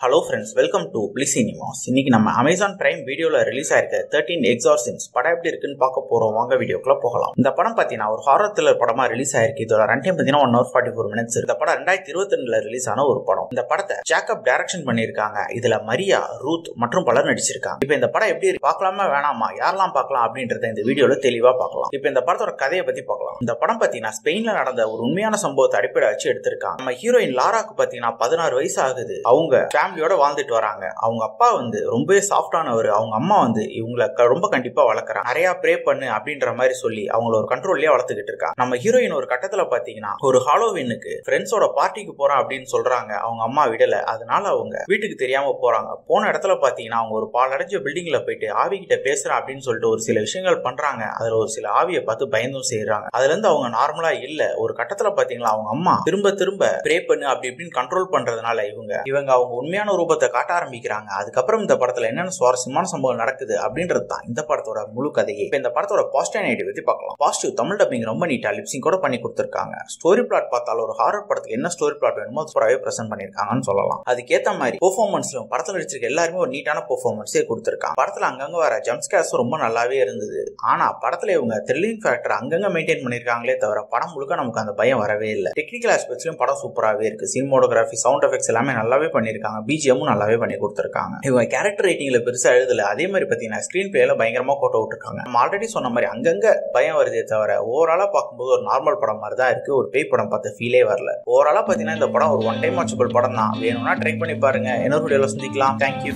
Hello friends, welcome to Bliss Cinemas. இன்னைக்கு நம்ம Amazon Prime வீடியோல ரிலீஸ் ஆயிருக்க 13 Exorcisms படம் எப்படி இருக்குன்னு பார்க்க போறோம். வாங்க வீடியோக்குள்ள போகலாம். இந்த படம் பாத்தீங்கன்னா ஒரு ஹாரர் த்ரில்லர் படமா ரிலீஸ் ஆயிருக்கு. இதோட ரன் டைம் பாத்தீங்கன்னா 1 hour 44 minutes. இந்த படம் 2022ல ரிலீஸ் ஆன ஒரு படம். இந்த படத்தை ஜேக்கப் டைரக்ஷன் பண்ணிருக்காங்க. இதுல மரியா, ரூத் மற்றும் பலர் நடிச்சிருக்காங்க. இப்போ இந்த படம் எப்படி பார்க்கலாமா வேணாமா, யாரெல்லாம் பார்க்கலாம் அப்படின்றத இந்த வீடியோல தெளிவா பார்க்கலாம். இப்போ இந்த படத்தோட கதையை பத்தி பார்க்கலாம். இந்த படம் பாத்தீங்கன்னா ஸ்பெயின்ல நடந்த ஒரு உண்மையான சம்பவத்தை அடிப்படை வச்சு எடுத்திருக்காங்க. நம்ம ஹீரோயின் லாராக்கு பாத்தீங்கன்னா 16 வயசு ஆகுது. அவங்க ஃபேமிலியோட வாழ்ந்துட்டு வராங்க. அவங்க அப்பா ரொம்பவே சாஃப்டானவர். அவங்க அம்மா இவங்களை ரொம்ப கண்டிப்பா வளர்க்குறாங்க. நிறைய ப்ரே பண்ணு அப்படின்ற மாதிரி சொல்லி அவங்கள ஒரு கண்ட்ரோல்லயே வளர்த்துக்கிட்டு இருக்காங்க. நம்ம ஹீரோயின் ஒரு கட்டத்துல பாத்தீங்கன்னா ஒரு ஹாலோவினுக்கு ஃப்ரெண்ட்ஸோட பார்ட்டிக்கு போறோம் அப்படின்னு சொல்றாங்க. அவங்க அம்மா விடல. அதனால அவங்க வீட்டுக்கு தெரியாம போறாங்க. போன இடத்துல பாத்தீங்கன்னா அவங்க ஒரு பாலடைஞ்ச பில்டிங்ல போயிட்டு ஆவி கிட்ட பேசுறேன் அப்படின்னு சொல்லிட்டு ஒரு சில விஷயங்கள் பண்றாங்க. அதுல ஒரு சில ஆவியை பார்த்து பயந்தும் செய்யறாங்க. அதுல இருந்து அவங்க நார்மலா இல்ல. ஒரு கட்டத்துல பாத்தீங்கன்னா அவங்க அம்மா திரும்ப திரும்ப ப்ரே பண்ணு அப்படி இப்படின்னு கண்ட்ரோல் பண்றதுனால இவங்க அவங்க உண்மையான ரூபத்தை காட்ட ஆரம்பிக்கிறாங்க. அதுக்கப்புறம் இந்த படத்துல என்னென்ன சுவாரஸ்யமான சம்பவம் நடக்குது அப்படின்றது தான் இந்த படத்தோட முழு கதையே. இந்த படத்தோட பாசிட்டிவ் நெகட்டிவ் பத்தி பார்க்கலாம். பாசிட்டிவ், தமிழ் டப்பிங் ரொம்ப நீட்டா லிப்சிங் கூட பண்ணி கொடுத்திருக்காங்க. ஸ்டோரி பிளாட் பார்த்தாலும் ஒரு ஹாரர் படத்துக்கு என்ன ஸ்டோரி பிளாட் வேணுமோ சூப்பராகவே பிரசன்ட் பண்ணிருக்காங்கன்னு சொல்லலாம். அதுக்கேற்ற மாதிரி பெர்ஃபார்மன்ஸ்ல படத்துல நடிச்சிருக்க எல்லாருமே ஒரு நீட்டான பெர்ஃபார்மன்ஸே கொடுத்திருக்காங்க. படத்துல அங்கங்க வர ஜம்ப் ஸ்கேர்ஸ் ரொம்ப நல்லாவே இருந்தது. ஆனா படத்துல இவங்க த்ரில்லிங் ஃபேக்டர் அங்கங்க மெயின்டைன் பண்ணிருக்காங்களே தவிர படம் முழுக்க நமக்கு அந்த பயம் வரவே இல்லை. டெக்னிக்கல் ஆஸ்பெக்ட்ஸ்லயும் படம் சூப்பராகவே இருக்கு. சினிமோட்டோகிராஃபி, சவுண்ட் எஃபெக்ட்ஸ் எல்லாமே நல்லாவே பண்ணிருக்காங்க. பிஜிஎம் நல்லாவே பண்ணி கொடுத்திருக்காங்க. இவங்க கேரக்டர் ரேட்டிங்ல பெருசா எழுதல. அதே மாதிரி பாத்தீங்கன்னா ஸ்கிரீன் பிளேல பயங்கரமா கோட்ட விட்டுருக்காங்க. நம்ம ஆல்ரெடி சொன்ன மாதிரி அங்கங்க பயம் வருதே தவிர ஓவராலா பார்க்கும்போது ஒரு நார்மல் படம் மாதிரி தான் இருக்கு. ஒரு பேய் படம் பார்த்த ஃபீலே வரல. ஓவராலா பாத்தீங்கன்னா இந்த படம் ஒரு ஒன் டைம் வாட்சபிள் படம் தான். வேணும்னா ட்ரை பண்ணி பாருங்க. இன்னொரு வீடியோல சந்திக்கலாம். தேங்க்யூ.